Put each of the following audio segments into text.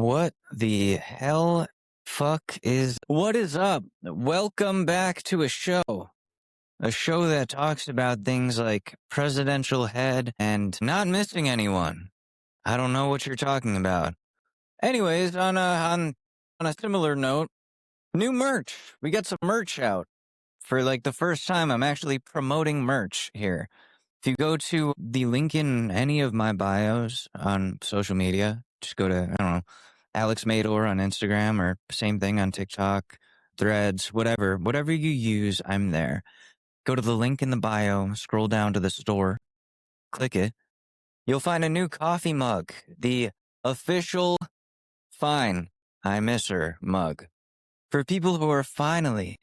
What the hell what is up? Welcome back to a show that talks about things like presidential head and not missing anyone. I don't know what you're talking about. Anyways, on a similar note, new merch. We got some merch out. For like the first time, I'm actually promoting merch here. If you go to the link in any of my bios on social media, just go to, I don't know, Alex Mador on Instagram or same thing on TikTok, Threads, whatever you use, I'm there. Go to the link in the bio, scroll down to the store, click it. You'll find a new coffee mug, the official Fine, I Miss Her mug. For people who are finally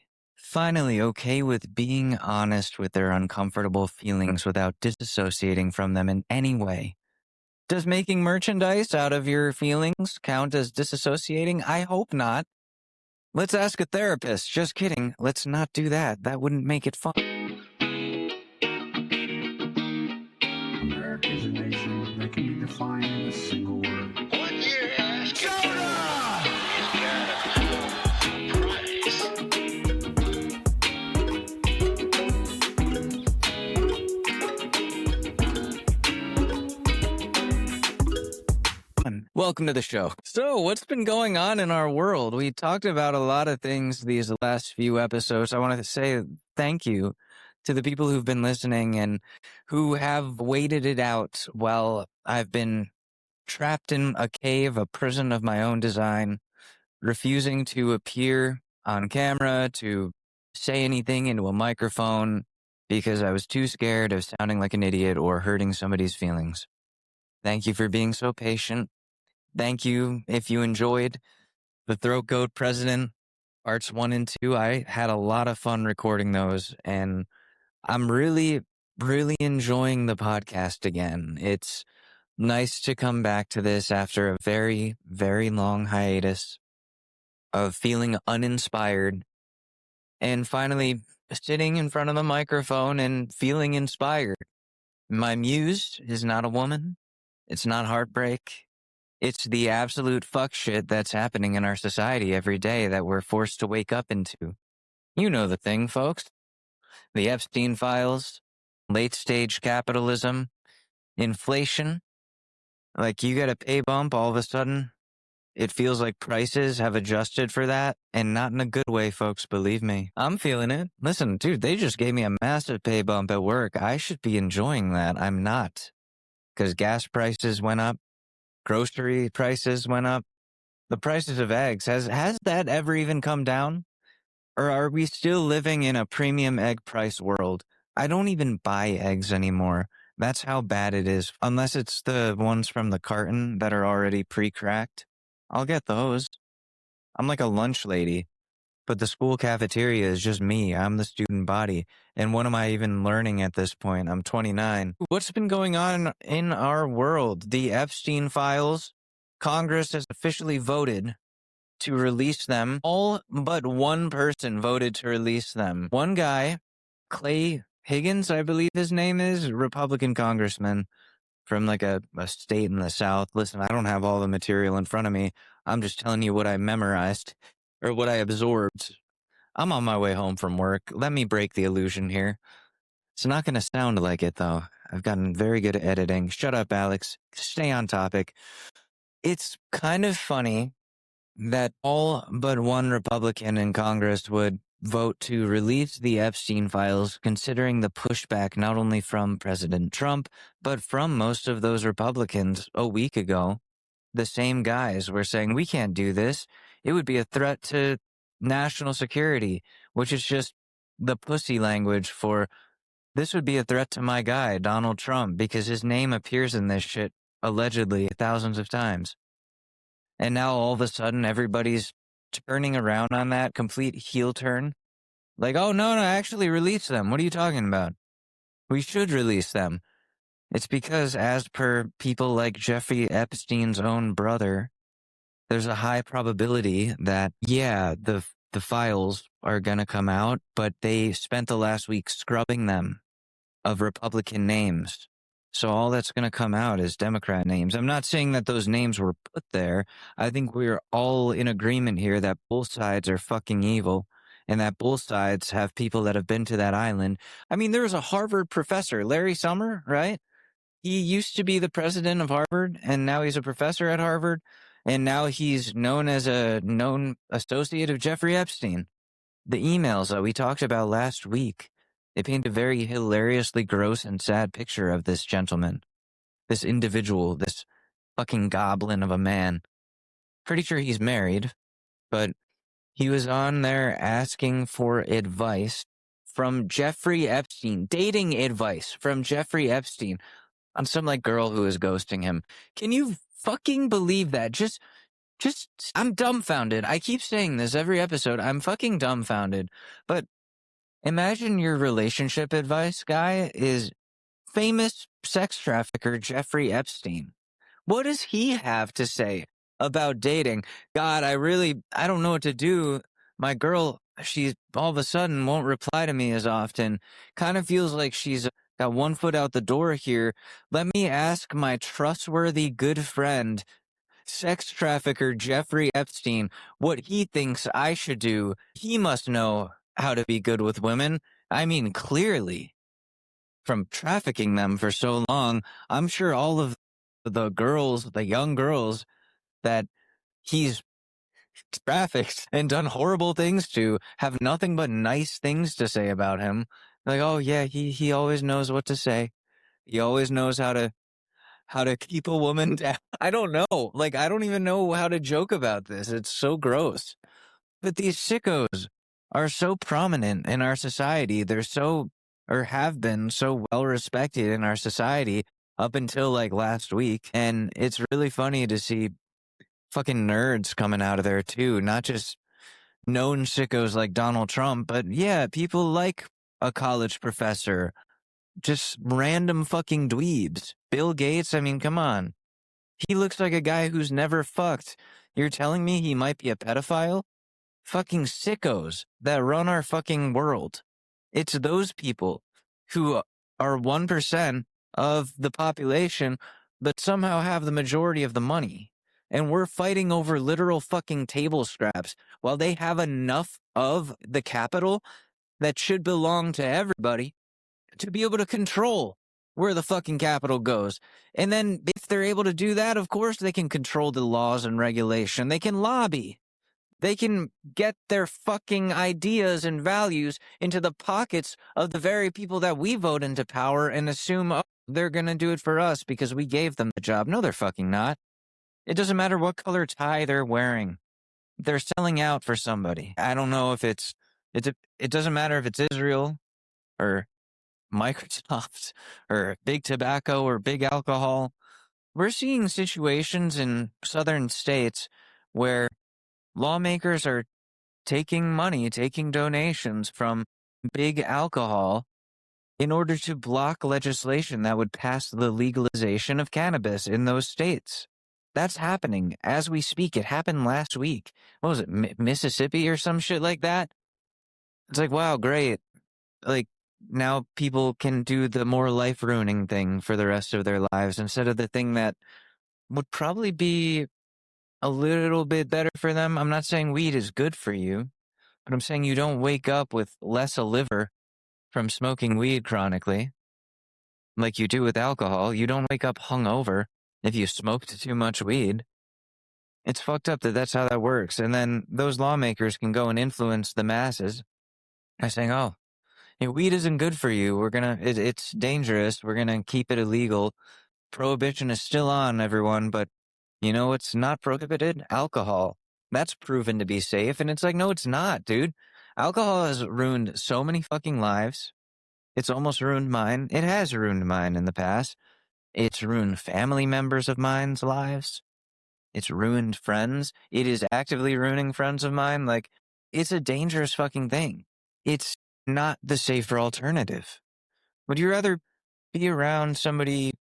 okay with being honest with their uncomfortable feelings without disassociating from them in any way. Does making merchandise out of your feelings count as disassociating? I hope not. Let's ask a therapist. Just kidding. Let's not do that. That wouldn't make it fun. America is a nation that can be defined in a single word. What year has Welcome to the show. So, what's been going on in our world? We talked about a lot of things these last few episodes. I wanted to say thank you to the people who've been listening and who have waited it out while I've been trapped in a cave, a prison of my own design, refusing to appear on camera, to say anything into a microphone because I was too scared of sounding like an idiot or hurting somebody's feelings. Thank you for being so patient. Thank you if you enjoyed the Throat Goat President Parts 1 and 2. I had a lot of fun recording those, and I'm really enjoying the podcast again. It's nice to come back to this after a very, very long hiatus of feeling uninspired and finally sitting in front of the microphone and feeling inspired. My muse is not a woman. It's not heartbreak. It's the absolute fuck shit that's happening in our society every day that we're forced to wake up into. You know the thing, folks. The Epstein files, late-stage capitalism, inflation. Like, you get a pay bump all of a sudden. It feels like prices have adjusted for that, and not in a good way, folks, believe me. I'm feeling it. Listen, dude, they just gave me a massive pay bump at work. I should be enjoying that. I'm not. Because gas prices went up. Grocery prices went up. The prices of eggs, has that ever even come down? Or are we still living in a premium egg price world? I don't even buy eggs anymore. That's how bad it is. Unless it's the ones from the carton that are already pre-cracked. I'll get those. I'm like a lunch lady. But the school cafeteria is just me. I'm the student body. And what am I even learning at this point? I'm 29. What's been going on in our world? The Epstein files. Congress has officially voted to release them. All but one person voted to release them. One guy, Clay Higgins, I believe his name is, Republican congressman from like a state in the South. Listen, I don't have all the material in front of me. I'm just telling you what I memorized. Or what I absorbed. I'm on my way home from work. Let me break the illusion here. It's not going to sound like it, though. I've gotten very good at editing. Shut up, Alex. Stay on topic. It's kind of funny that all but one Republican in Congress would vote to release the Epstein files, considering the pushback not only from President Trump, but from most of those Republicans a week ago. The same guys were saying, we can't do this. It would be a threat to national security, which is just the pussy language for this would be a threat to my guy, Donald Trump, because his name appears in this shit allegedly thousands of times. And now all of a sudden everybody's turning around on that complete heel turn. Like, oh, no, actually release them. What are you talking about? We should release them. It's because, as per people like Jeffrey Epstein's own brother, there's a high probability that, yeah, the files are going to come out, but they spent the last week scrubbing them of Republican names So all that's going to come out is Democrat names. I'm not saying that those names were put there. I think we're all in agreement here that both sides are fucking evil and that both sides have people that have been to that island. I mean, there was a Harvard professor, Larry Summer, right? He used to be the president of Harvard and now he's a professor at Harvard. And now he's known as a known associate of Jeffrey Epstein. The emails that we talked about last week, they paint a very hilariously gross and sad picture of this gentleman, this individual, this fucking goblin of a man. Pretty sure he's married, but he was on there asking for advice from Jeffrey Epstein, dating advice from Jeffrey Epstein on some like girl who is ghosting him. Can you fucking believe that? I'm dumbfounded. I keep saying this every episode. I'm fucking dumbfounded. But imagine your relationship advice guy is famous sex trafficker Jeffrey Epstein. What does he have to say about dating? God, I don't know what to do. My girl, she all of a sudden won't reply to me as often. Kind of feels like she's got one foot out the door here. Let me ask my trustworthy good friend, sex trafficker Jeffrey Epstein, what he thinks I should do. He must know how to be good with women. I mean, clearly, from trafficking them for so long, I'm sure all of the girls, the young girls that he's trafficked and done horrible things to have nothing but nice things to say about him. Like, oh yeah, he always knows what to say. He always knows how to keep a woman down. I don't know. Like, I don't even know how to joke about this. It's so gross. But these sickos are so prominent in our society. They're so, or have been so well respected in our society up until like last week. And it's really funny to see fucking nerds coming out of there too. Not just known sickos like Donald Trump, but yeah, people like a college professor, just random fucking dweebs. Bill Gates, I mean, come on. He looks like a guy who's never fucked. You're telling me he might be a pedophile? Fucking sickos that run our fucking world. It's those people who are 1% of the population, but somehow have the majority of the money. And we're fighting over literal fucking table scraps while they have enough of the capital that should belong to everybody to be able to control where the fucking capital goes. And then if they're able to do that, of course they can control the laws and regulation. They can lobby. They can get their fucking ideas and values into the pockets of the very people that we vote into power and assume, oh, they're going to do it for us because we gave them the job. No, they're fucking not. It doesn't matter what color tie they're wearing. They're selling out for somebody. I don't know if it doesn't matter if it's Israel or Microsoft or big tobacco or big alcohol. We're seeing situations in southern states where lawmakers are taking money, taking donations from big alcohol in order to block legislation that would pass the legalization of cannabis in those states. That's happening as we speak. It happened last week. What was it, Mississippi or some shit like that? It's like, wow, great. Like, now people can do the more life-ruining thing for the rest of their lives instead of the thing that would probably be a little bit better for them. I'm not saying weed is good for you, but I'm saying you don't wake up with less a liver from smoking weed chronically like you do with alcohol. You don't wake up hungover if you smoked too much weed. It's fucked up that that's how that works. And then those lawmakers can go and influence the masses by saying, oh, hey, weed isn't good for you. It's dangerous. We're going to keep it illegal. Prohibition is still on, everyone, but you know what's not prohibited? Alcohol. That's proven to be safe. And it's like, no, it's not, dude. Alcohol has ruined so many fucking lives. It's almost ruined mine. It has ruined mine in the past. It's ruined family members of mine's lives. It's ruined friends. It is actively ruining friends of mine. Like, it's a dangerous fucking thing. It's not the safer alternative. Would you rather be around somebody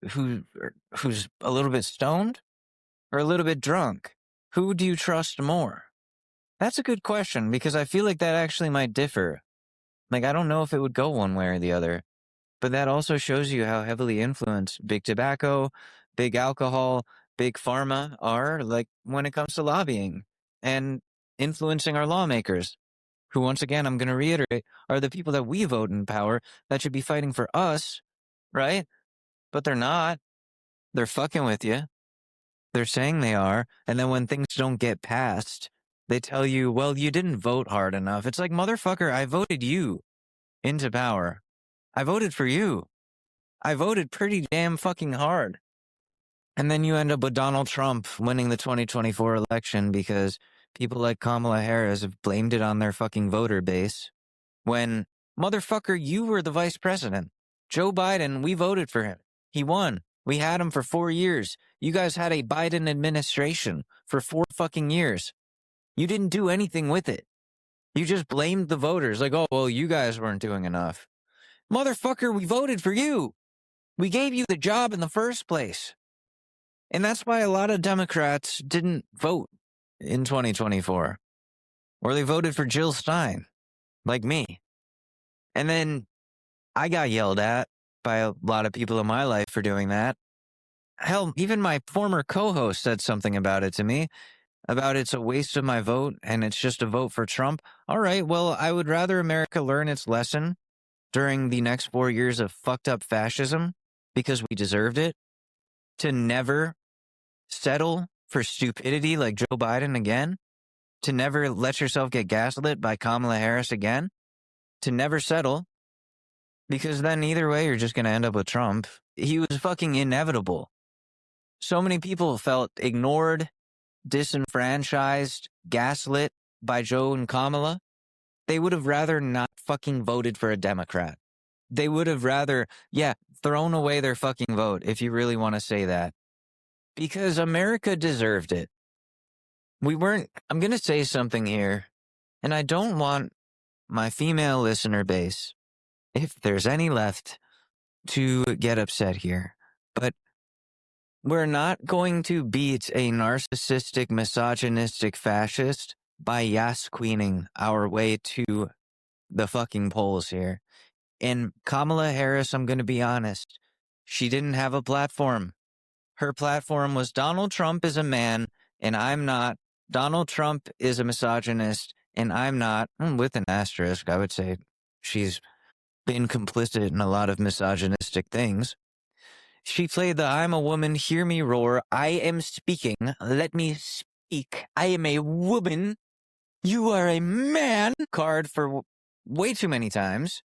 who's a little bit stoned or a little bit drunk? Who do you trust more? That's a good question because I feel like that actually might differ. Like, I don't know if it would go one way or the other. But that also shows you how heavily influenced big tobacco, big alcohol, big pharma are, like, when it comes to lobbying and influencing our lawmakers, who, once again, I'm going to reiterate, are the people that we vote in power that should be fighting for us, right? But they're not. They're fucking with you. They're saying they are. And then when things don't get passed, they tell you, well, you didn't vote hard enough. It's like, motherfucker, I voted you into power. I voted for you. I voted pretty damn fucking hard. And then you end up with Donald Trump winning the 2024 election because people like Kamala Harris have blamed it on their fucking voter base. When, motherfucker, you were the vice president. Joe Biden, we voted for him. He won. We had him for 4 years. You guys had a Biden administration for 4 fucking years. You didn't do anything with it. You just blamed the voters like, oh, well, you guys weren't doing enough. Motherfucker, we voted for you. We gave you the job in the first place. And that's why a lot of Democrats didn't vote in 2024. Or they voted for Jill Stein, like me. And then I got yelled at by a lot of people in my life for doing that. Hell, even my former co-host said something about it to me, about it's a waste of my vote and it's just a vote for Trump. All right, well, I would rather America learn its lesson during the next 4 years of fucked up fascism, because we deserved it, to never settle for stupidity like Joe Biden again, to never let yourself get gaslit by Kamala Harris again, to never settle, because then either way you're just going to end up with Trump. He was fucking inevitable. So many people felt ignored, disenfranchised, gaslit by Joe and Kamala. They would have rather not fucking voted for a Democrat. They would have rather, thrown away their fucking vote, if you really want to say that. Because America deserved it. I'm going to say something here, and I don't want my female listener base, if there's any left, to get upset here. But we're not going to beat a narcissistic, misogynistic fascist by yas-queening our way to the fucking polls here. And Kamala Harris, I'm going to be honest, she didn't have a platform. Her platform was Donald Trump is a man, and I'm not. Donald Trump is a misogynist, and I'm not. With an asterisk, I would say she's been complicit in a lot of misogynistic things. She played the I'm a woman, hear me roar, I am speaking, let me speak, I am a woman, you are a man card for way too many times.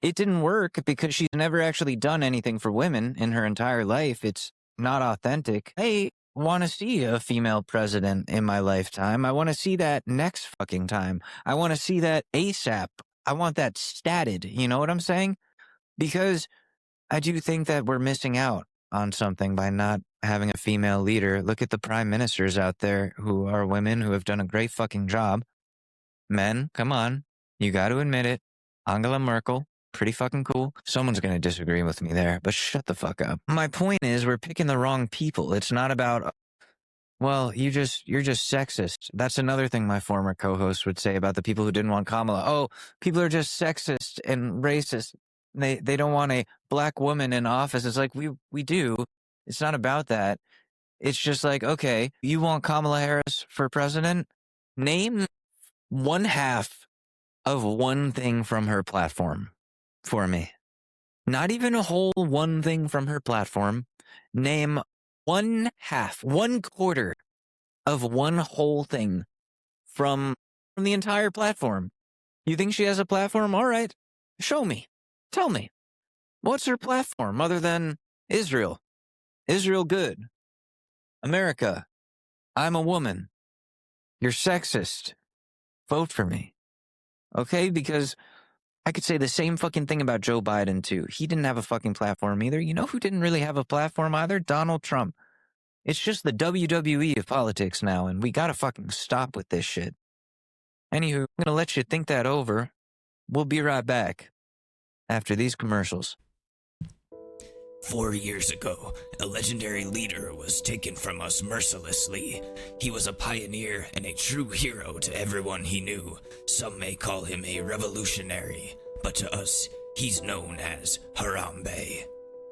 It didn't work because she's never actually done anything for women in her entire life. It's not authentic. I want to see a female president in my lifetime. I want to see that next fucking time. I want to see that ASAP. I want that statted. You know what I'm saying? Because I do think that we're missing out on something by not having a female leader. Look at the prime ministers out there who are women who have done a great fucking job. Men, come on. You got to admit it. Angela Merkel, pretty fucking cool. Someone's going to disagree with me there, but shut the fuck up. My point is we're picking the wrong people. It's not about, well, you're just sexist. That's another thing my former co-host would say about the people who didn't want Kamala. Oh, people are just sexist and racist. They don't want a black woman in office. It's like, we do. It's not about that. It's just like, okay, you want Kamala Harris for president? Name one half of one thing from her platform for me. Not even a whole one thing from her platform. Name one half, one quarter of one whole thing from the entire platform. You think she has a platform? All right. Show me. Tell me. What's her platform other than Israel? Israel good. America. I'm a woman. You're sexist. Vote for me. Okay? Because I could say the same fucking thing about Joe Biden, too. He didn't have a fucking platform either. You know who didn't really have a platform either? Donald Trump. It's just the WWE of politics now, and we gotta fucking stop with this shit. Anywho, I'm gonna let you think that over. We'll be right back after these commercials. 4 years ago, a legendary leader was taken from us mercilessly. He was a pioneer and a true hero to everyone he knew. Some may call him a revolutionary, but to us, He's known as Harambe.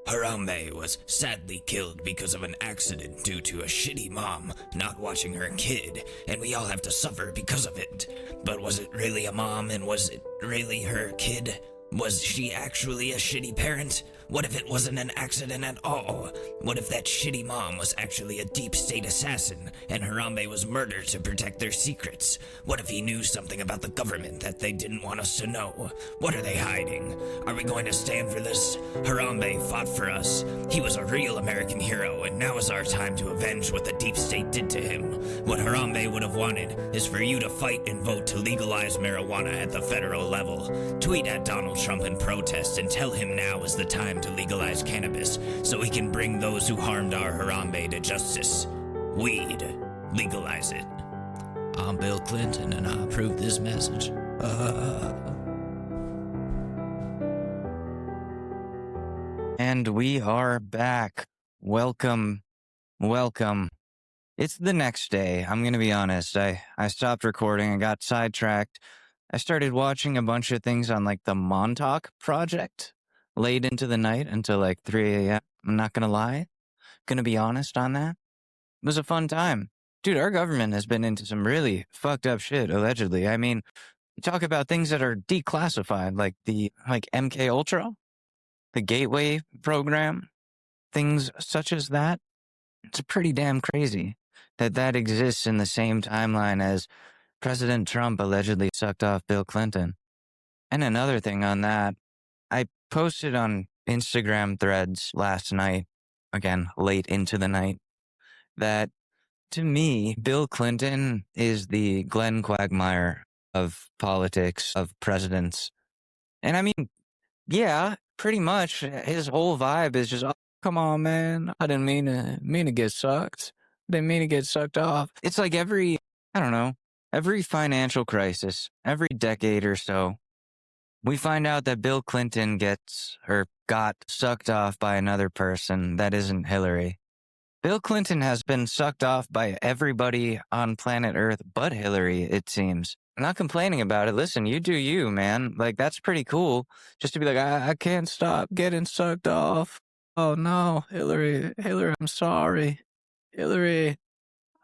Harambe was sadly killed because of an accident due to a shitty mom not watching her kid, and we all have to suffer because of it. But was it really a mom, and was it really her kid? Was she actually a shitty parent? What if it wasn't an accident at all? What if that shitty mom was actually a deep state assassin, and Harambe was murdered to protect their secrets? What if he knew something about the government that they didn't want us to know? What are they hiding? Are we going to stand for this? Harambe fought for us. He was a real American hero, and now is our time to avenge what the deep state did to him. What Harambe would have wanted is for you to fight and vote to legalize marijuana at the federal level. Tweet at Donald Trump in protest and tell him now is the time to legalize cannabis so we can bring those who harmed our Harambe to justice. Weed. Legalize it. I'm Bill Clinton and I approve this message. And we are back. Welcome. Welcome. It's the next day. I'm going to be honest. I stopped recording. I got sidetracked. I started watching a bunch of things on like the Montauk Project late into the night until like 3 a.m. I'm not going to lie. Going to be honest on that. It was a fun time. Dude, our government has been into some really fucked up shit, allegedly. I mean, you talk about things that are declassified, like the MK Ultra, the Gateway program, things such as that. It's pretty damn crazy that exists in the same timeline as President Trump allegedly sucked off Bill Clinton. And another thing on that, I posted on Instagram threads last night, again, late into the night, that to me, Bill Clinton is the Glenn Quagmire of politics, of presidents. And I mean, yeah, pretty much his whole vibe is just, oh, come on, man. I didn't mean to get sucked. Didn't mean to get sucked off. It's like every financial crisis, every decade or so, we find out that Bill Clinton got sucked off by another person that isn't Hillary. Bill Clinton has been sucked off by everybody on planet Earth but Hillary, it seems. I'm not complaining about it. Listen, you do you, man. Like, that's pretty cool. Just to be like, I can't stop getting sucked off. Oh, no, Hillary, I'm sorry. Hillary,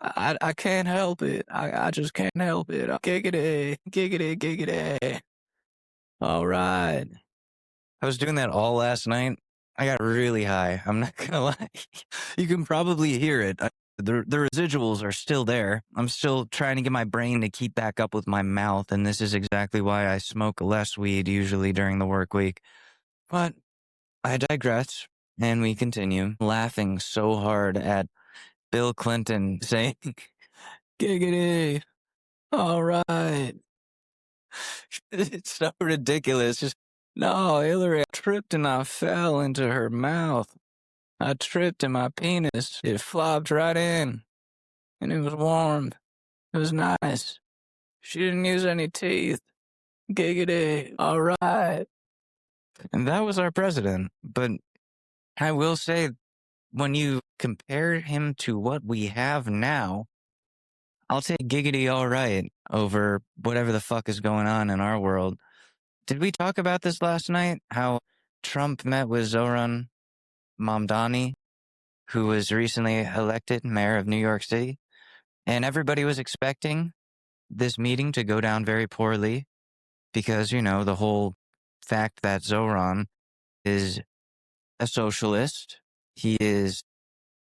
I can't help it. I just can't help it. Giggity, giggity, giggity. All right. I was doing that all last night. I got really high. I'm not going to lie. You can probably hear it. The residuals are still there. I'm still trying to get my brain to keep back up with my mouth, and this is exactly why I smoke less weed usually during the work week. But I digress, and we continue laughing so hard at Bill Clinton saying, giggity, all right. It's so ridiculous. Just, no, Hillary, I tripped and I fell into her mouth. I tripped and my penis, it flopped right in. And it was warm. It was nice. She didn't use any teeth. Giggity, all right. And that was our president. But I will say, when you compare him to what we have now, I'll take giggity all right over whatever the fuck is going on in our world. Did we talk about this last night? How Trump met with Zoran Mamdani, who was recently elected mayor of New York City, and everybody was expecting this meeting to go down very poorly because, the whole fact that Zoran is a socialist. He is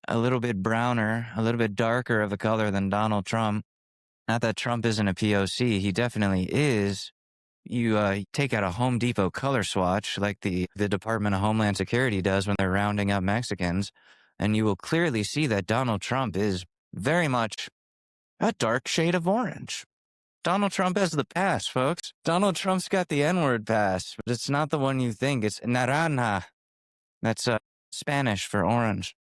a little bit browner, a little bit darker of a color than Donald Trump. Not that Trump isn't a POC. He definitely is. You take out a Home Depot color swatch like the Department of Homeland Security does when they're rounding up Mexicans, and you will clearly see that Donald Trump is very much a dark shade of orange. Donald Trump has the pass, folks. Donald Trump's got the N-word pass, but it's not the one you think. It's naranja. That's Spanish for orange.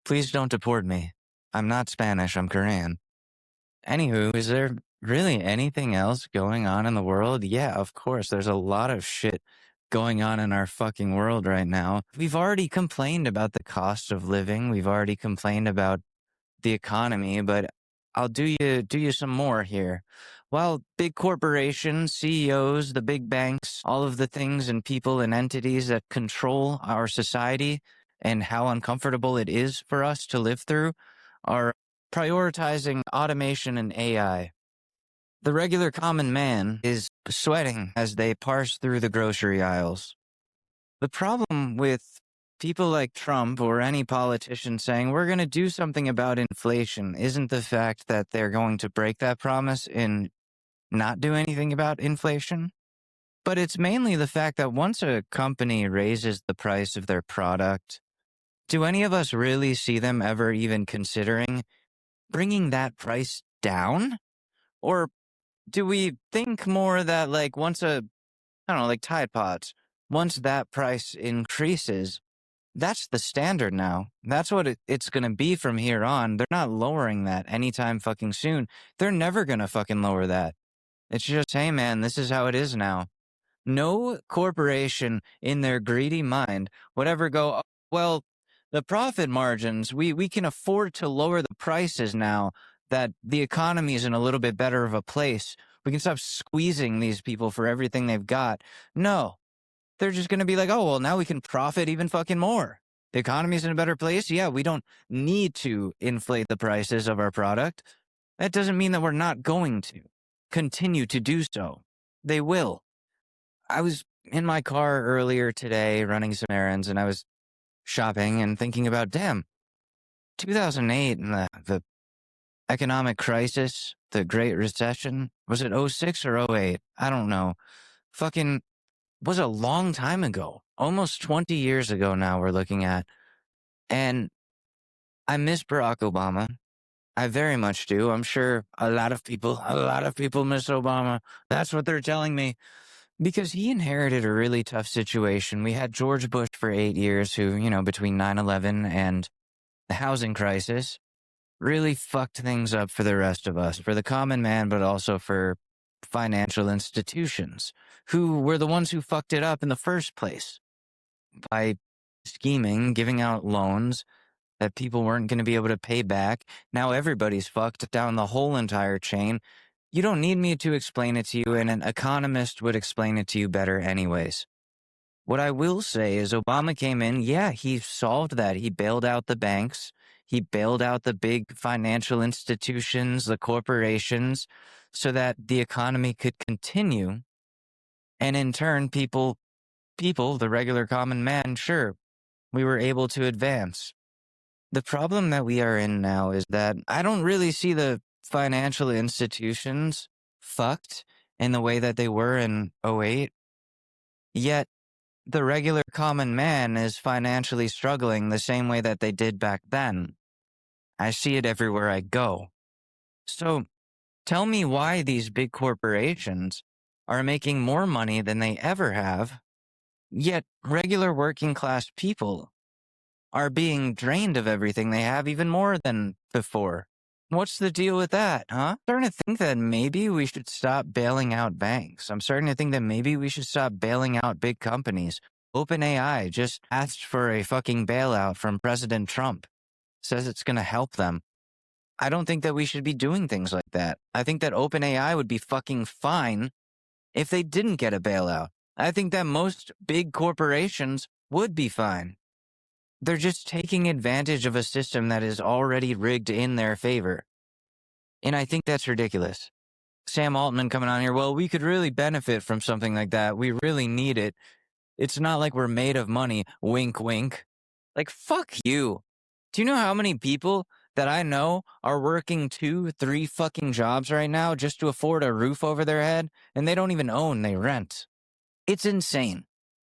Please don't deport me. I'm not Spanish, I'm Korean. Anywho, is there really anything else going on in the world? Yeah, of course. There's a lot of shit going on in our fucking world right now. We've already complained about the cost of living. We've already complained about the economy, but I'll do you some more here. While big corporations, CEOs, the big banks, all of the things and people and entities that control our society and how uncomfortable it is for us to live through are prioritizing automation and AI. The regular common man is sweating as they parse through the grocery aisles. The problem with people like Trump or any politician saying we're going to do something about inflation isn't the fact that they're going to break that promise and not do anything about inflation, but it's mainly the fact that once a company raises the price of their product, do any of us really see them ever even considering bringing that price down? Or do we think more that like I don't know, like Tide Pods, once that price increases, that's the standard now. That's what it's going to be from here on. They're not lowering that anytime fucking soon. They're never going to fucking lower that. It's just, hey man, this is how it is now. No corporation in their greedy mind would ever go, "Oh, well, the profit margins, we can afford to lower the prices now that the economy is in a little bit better of a place. We can stop squeezing these people for everything they've got." No, they're just going to be like, oh, well, now we can profit even fucking more. The economy's in a better place. Yeah, we don't need to inflate the prices of our product. That doesn't mean that we're not going to continue to do so. They will. I was in my car earlier today running some errands and I was shopping and thinking about, damn, 2008 and the economic crisis, the Great Recession, was it '06 or '08? I don't know. Fucking was a long time ago. Almost 20 years ago now we're looking at. And I miss Barack Obama. I very much do. I'm sure a lot of people miss Obama. That's what they're telling me. Because he inherited a really tough situation. We had George Bush for 8 years who, between 9/11 and the housing crisis, really fucked things up for the rest of us, for the common man, but also for financial institutions, who were the ones who fucked it up in the first place by scheming, giving out loans that people weren't going to be able to pay back. Now everybody's fucked down the whole entire chain. You don't need me to explain it to you, and an economist would explain it to you better anyways. What I will say is Obama came in, yeah, he solved that. He bailed out the banks. He bailed out the big financial institutions, the corporations, so that the economy could continue. And in turn, people, the regular common man, sure, we were able to advance. The problem that we are in now is that I don't really see the financial institutions fucked in the way that they were in '08. Yet the regular common man is financially struggling the same way that they did back then. I see it everywhere I go. So tell me why these big corporations are making more money than they ever have, yet regular working class people are being drained of everything they have even more than before. What's the deal with that, huh? I'm starting to think that maybe we should stop bailing out banks. I'm starting to think that maybe we should stop bailing out big companies. OpenAI just asked for a fucking bailout from President Trump. Says it's going to help them. I don't think that we should be doing things like that. I think that OpenAI would be fucking fine if they didn't get a bailout. I think that most big corporations would be fine. They're just taking advantage of a system that is already rigged in their favor. And I think that's ridiculous. Sam Altman coming on here, well, we could really benefit from something like that. We really need it. It's not like we're made of money. Wink, wink. Like, fuck you. Do you know how many people that I know are working 2, 3 fucking jobs right now just to afford a roof over their head? And they don't even own, they rent. It's insane.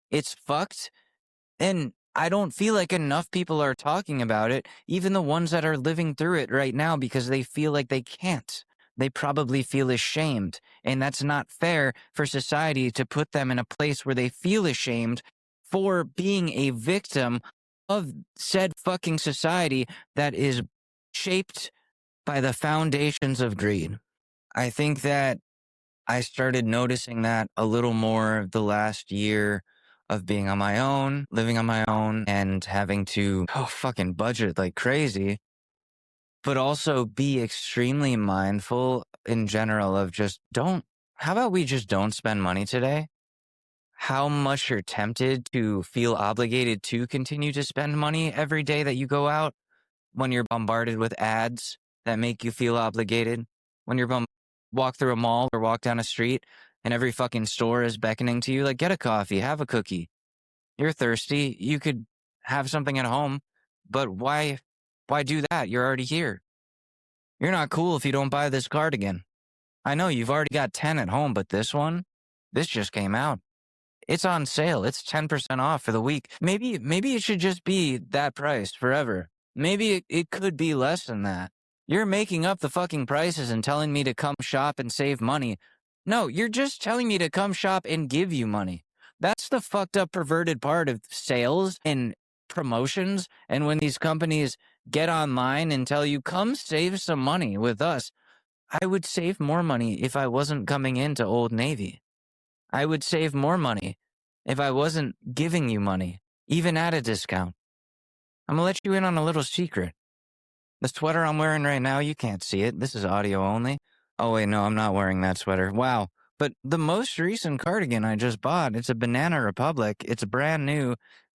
It's fucked. And I don't feel like enough people are talking about it, even the ones that are living through it right now because they feel like they can't. They probably feel ashamed, and that's not fair for society to put them in a place where they feel ashamed for being a victim of said fucking society that is shaped by the foundations of greed. I think that I started noticing that a little more the last year of being on my own, living on my own, and having to fucking budget like crazy. but also be extremely mindful in general of just how about we just don't spend money today? How much you're tempted to feel obligated to continue to spend money every day that you go out when you're bombarded with ads that make you feel obligated, when you're walk through a mall or walk down a street and every fucking store is beckoning to you, like, get a coffee, have a cookie. You're thirsty. You could have something at home, but why do that? You're already here. You're not cool if you don't buy this cardigan. I know you've already got 10 at home, but this just came out. It's on sale. It's 10% off for the week. Maybe it should just be that price forever. Maybe it could be less than that. You're making up the fucking prices and telling me to come shop and save money. No, you're just telling me to come shop and give you money. That's the fucked up, perverted part of sales and promotions. And when these companies get online and tell you, come save some money with us, I would save more money if I wasn't coming into Old Navy. I would save more money if I wasn't giving you money, even at a discount. I'm gonna let you in on a little secret. The sweater I'm wearing right now, you can't see it. This is audio only. Oh wait, no, I'm not wearing that sweater. Wow. But the most recent cardigan I just bought, it's a Banana Republic. It's brand new.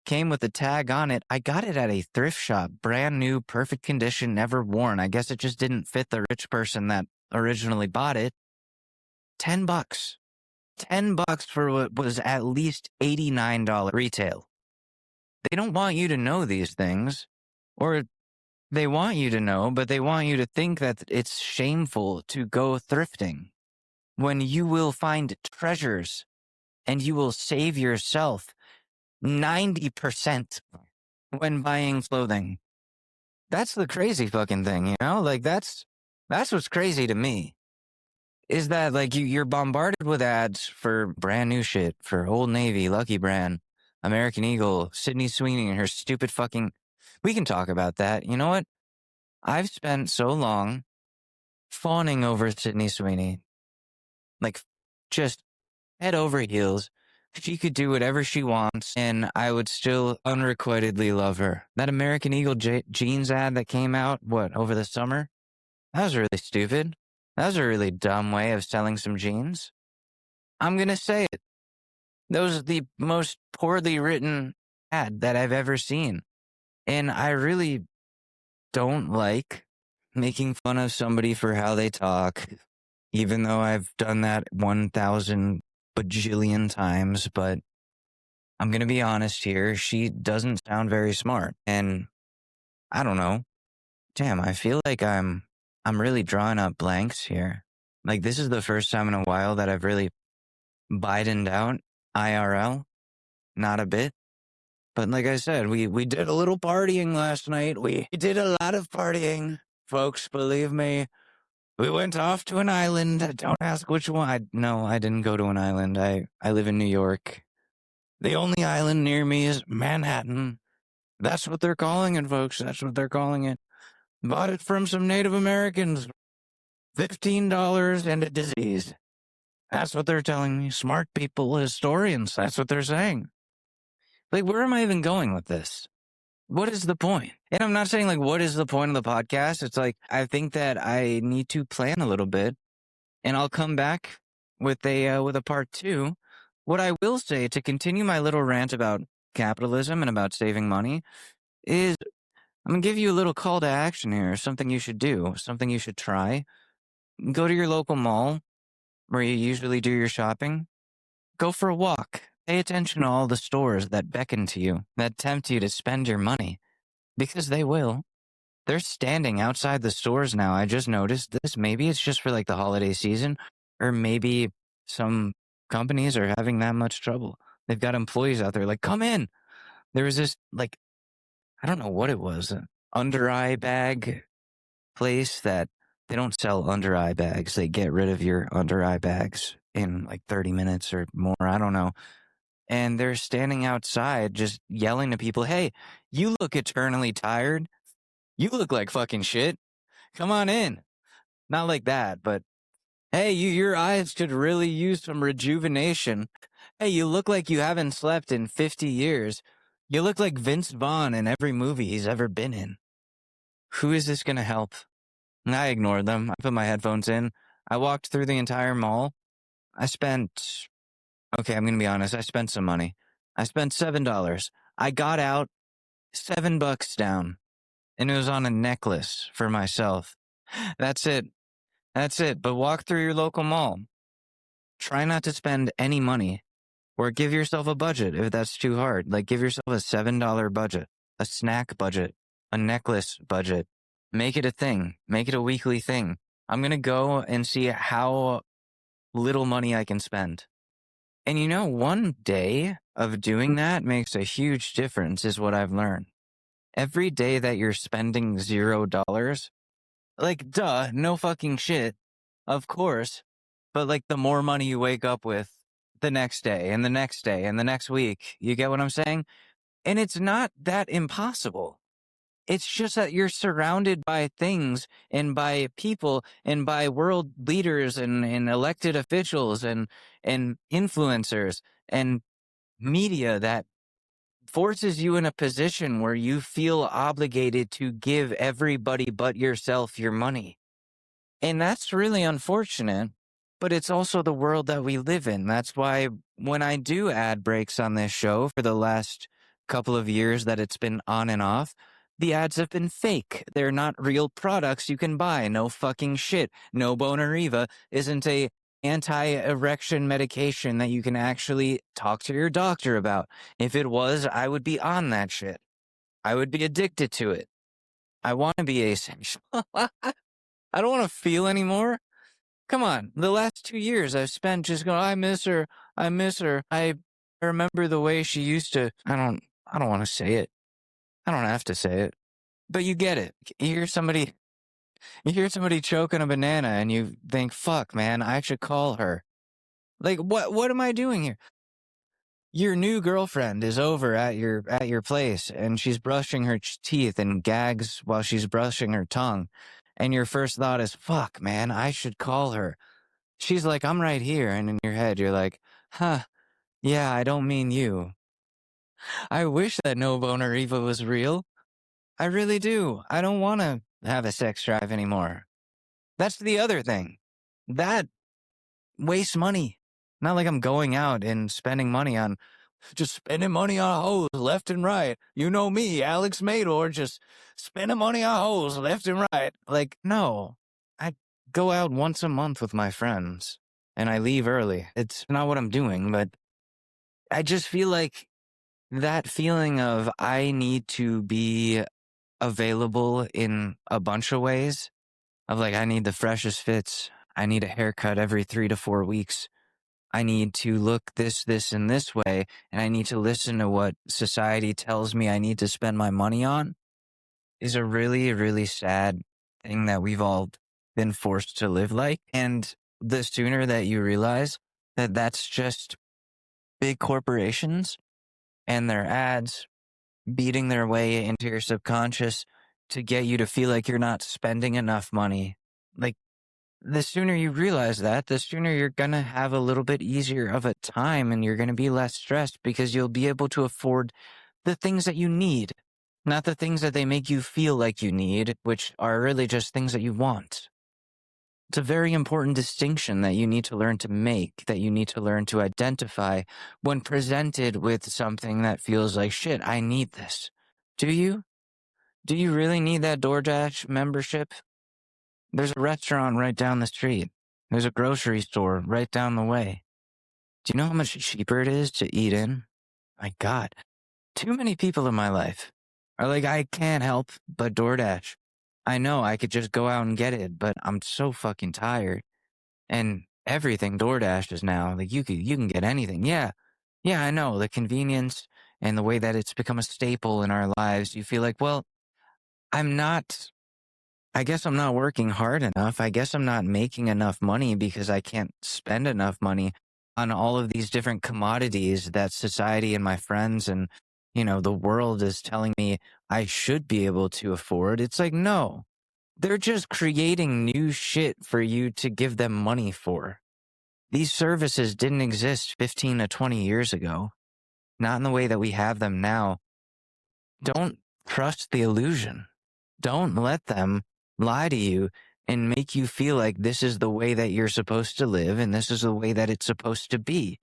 Came with a tag on it. I got it at a thrift shop. Brand new, perfect condition, never worn. I guess it just didn't fit the rich person that originally bought it. $10. $10 for what was at least $89 retail. They don't want you to know these things, or they want you to know, but they want you to think that it's shameful to go thrifting when you will find treasures and you will save yourself 90% when buying clothing. That's the crazy fucking thing, you know? Like that's what's crazy to me. Is that like you're bombarded with ads for brand new shit, for Old Navy, Lucky Brand, American Eagle, Sydney Sweeney and her stupid fucking... We can talk about that. You know what? I've spent so long fawning over Sydney Sweeney. Like, just head over heels. She could do whatever she wants, and I would still unrequitedly love her. That American Eagle jeans ad that came out, over the summer? That was really stupid. That was a really dumb way of selling some jeans. I'm gonna say it. That was the most poorly written ad that I've ever seen. And I really don't like making fun of somebody for how they talk, even though I've done that 1,000 bajillion times. But I'm going to be honest here. She doesn't sound very smart. And I don't know. Damn, I feel like I'm really drawing up blanks here. Like, this is the first time in a while that I've really Bidened out IRL. Not a bit. But like I said, we did a little partying last night. We did a lot of partying, folks, believe me. We went off to an island. Don't ask which one. No, I didn't go to an island. I live in New York. The only island near me is Manhattan. That's what they're calling it, folks. That's what they're calling it. Bought it from some Native Americans. $15 and a disease. That's what they're telling me. Smart people, historians, that's what they're saying. Like, where am I even going with this? What is the point? And I'm not saying, like, what is the point of the podcast? It's like, I think that I need to plan a little bit, and I'll come back with a part 2. What I will say, to continue my little rant about capitalism and about saving money, is I'm going to give you a little call to action here, something you should do, something you should try. Go to your local mall, where you usually do your shopping. Go for a walk. Pay attention to all the stores that beckon to you, that tempt you to spend your money. Because they will. They're standing outside the stores now. I just noticed this. Maybe it's just for like the holiday season, or maybe some companies are having that much trouble. They've got employees out there like, come in. There was this, like, I don't know what it was, an under eye bag place that they don't sell under eye bags. They get rid of your under eye bags in like 30 minutes or more. I don't know. And they're standing outside just yelling to people, hey, you look eternally tired. You look like fucking shit. Come on in. Not like that, but hey, your eyes could really use some rejuvenation. Hey, you look like you haven't slept in 50 years. You look like Vince Vaughn in every movie he's ever been in. Who is this going to help? And I ignored them. I put my headphones in. I walked through the entire mall. I spent, okay, I'm going to be honest. I spent some money. I spent $7. I got out $7 down, and it was on a necklace for myself. That's it. That's it. But walk through your local mall. Try not to spend any money, or give yourself a budget if that's too hard. Like, give yourself a $7 budget, a snack budget, a necklace budget. Make it a thing. Make it a weekly thing. I'm going to go and see how little money I can spend. And you know, one day of doing that makes a huge difference, is what I've learned. Every day that you're spending $0, like, duh, no fucking shit, of course. But like, the more money you wake up with the next day and the next day and the next week, you get what I'm saying? And it's not that impossible. It's just that you're surrounded by things and by people and by world leaders and elected officials and influencers and media that forces you in a position where you feel obligated to give everybody but yourself your money. And that's really unfortunate, but it's also the world that we live in. That's why when I do ad breaks on this show for the last couple of years that it's been on and off, the ads have been fake. They're not real products you can buy. No fucking shit. No Bonariva isn't a anti-erection medication that you can actually talk to your doctor about. If it was, I would be on that shit. I would be addicted to it. I want to be asexual. I don't want to feel anymore. Come on. The last 2 years I've spent just going, I miss her. I miss her. I remember the way she used to. I don't want to say it. I don't have to say it. But you get it. You hear somebody choking a banana and you think, fuck, man, I should call her. Like, what am I doing here? Your new girlfriend is over at your place and she's brushing her teeth and gags while she's brushing her tongue. And your first thought is, fuck, man, I should call her. She's like, I'm right here. And in your head, you're like, huh, yeah, I don't mean you. I wish that No Boner Eva was real. I really do. I don't want to have a sex drive anymore. That's the other thing. That wastes money. Not like I'm going out and spending money on hoes left and right. You know me, Alex Mador, just spending money on hoes left and right. Like, no. I go out once a month with my friends and I leave early. It's not what I'm doing, but I just feel like that feeling of I need to be available in a bunch of ways, of like, I need the freshest fits. I need a haircut every 3 to 4 weeks. I need to look this, and this way, and I need to listen to what society tells me I need to spend my money on, is a really, really sad thing that we've all been forced to live like. And the sooner that you realize that that's just big corporations and their ads beating their way into your subconscious to get you to feel like you're not spending enough money, like, the sooner you realize that, the sooner you're going to have a little bit easier of a time and you're going to be less stressed because you'll be able to afford the things that you need, not the things that they make you feel like you need, which are really just things that you want. It's a very important distinction that you need to learn to make, that you need to learn to identify when presented with something that feels like, shit, I need this. Do you? Do you really need that DoorDash membership? There's a restaurant right down the street. There's a grocery store right down the way. Do you know how much cheaper it is to eat in? My God. Too many people in my life are like, I can't help but DoorDash. I know I could just go out and get it, but I'm so fucking tired. And everything DoorDash is now, like, you can get anything. Yeah, I know. The convenience and the way that it's become a staple in our lives, you feel like, well, I guess I'm not working hard enough. I guess I'm not making enough money because I can't spend enough money on all of these different commodities that society and my friends and, the world is telling me I should be able to afford. It's like, no, they're just creating new shit for you to give them money for. These services didn't exist 15 to 20 years ago, not in the way that we have them now. Don't trust the illusion. Don't let them lie to you and make you feel like this is the way that you're supposed to live and this is the way that it's supposed to be.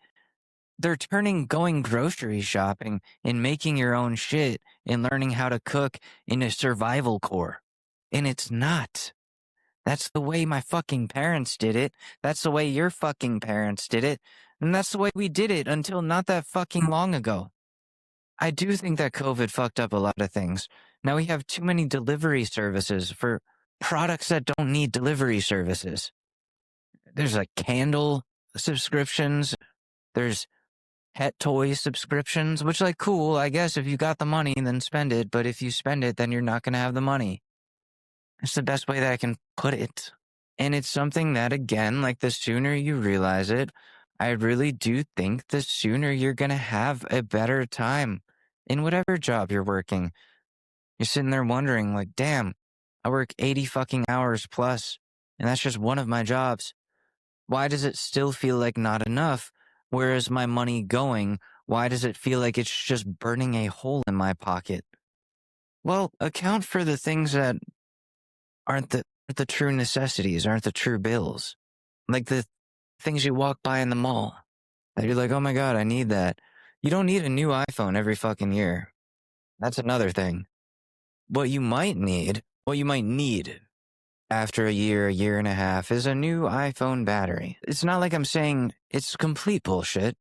They're turning going grocery shopping and making your own shit and learning how to cook into survival core. And it's not. That's the way my fucking parents did it. That's the way your fucking parents did it. And that's the way we did it until not that fucking long ago. I do think that COVID fucked up a lot of things. Now we have too many delivery services for products that don't need delivery services. There's like candle subscriptions. There's pet toy subscriptions, which like cool, I guess if you got the money, then spend it. But if you spend it, then you're not going to have the money. It's the best way that I can put it. And it's something that, again, like the sooner you realize it, I really do think the sooner you're going to have a better time in whatever job you're working. You're sitting there wondering, like, damn, I work 80 fucking hours plus, and that's just one of my jobs. Why does it still feel like not enough? Where is my money going? Why does it feel like it's just burning a hole in my pocket? Well, account for the things that aren't the true necessities, aren't the true bills. Like the things you walk by in the mall that you're like, oh my God, I need that. You don't need a new iPhone every fucking year. That's another thing. What you might need after a year and a half is a new iPhone battery. It's not like I'm saying it's complete bullshit.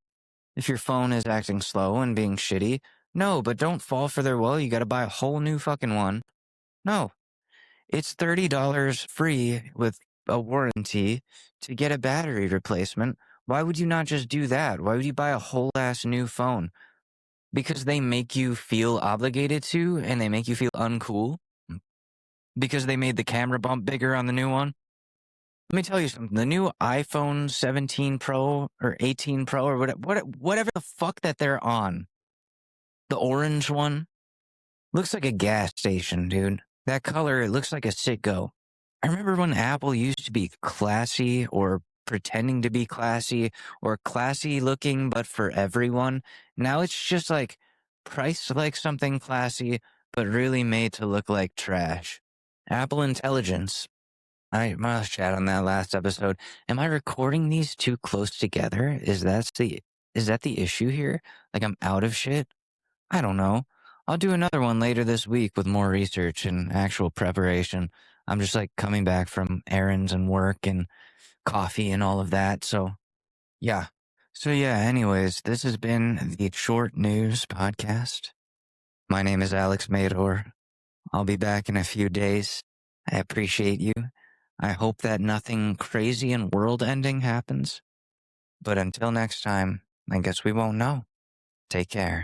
If your phone is acting slow and being shitty, no, but don't fall for their, well, you gotta buy a whole new fucking one. No. It's $30 free with a warranty to get a battery replacement. Why would you not just do that? Why would you buy a whole ass new phone? Because they make you feel obligated to and they make you feel uncool? Because they made the camera bump bigger on the new one? Let me tell you something. The new iPhone 17 Pro or 18 Pro or whatever the fuck that they're on, the orange one, looks like a gas station, dude. That color, it looks like a sicko. I remember when Apple used to be classy or pretending to be classy or classy looking, but for everyone. Now it's just like priced like something classy, but really made to look like trash. Apple Intelligence. I must chat on that last episode. Am I recording these too close together? Is that the issue here? Like I'm out of shit? I don't know. I'll do another one later this week with more research and actual preparation. I'm just like coming back from errands and work and coffee and all of that. So yeah. Anyways, this has been the Short News Podcast. My name is Alex Mador. I'll be back in a few days. I appreciate you. I hope that nothing crazy and world ending happens. But until next time, I guess we won't know. Take care.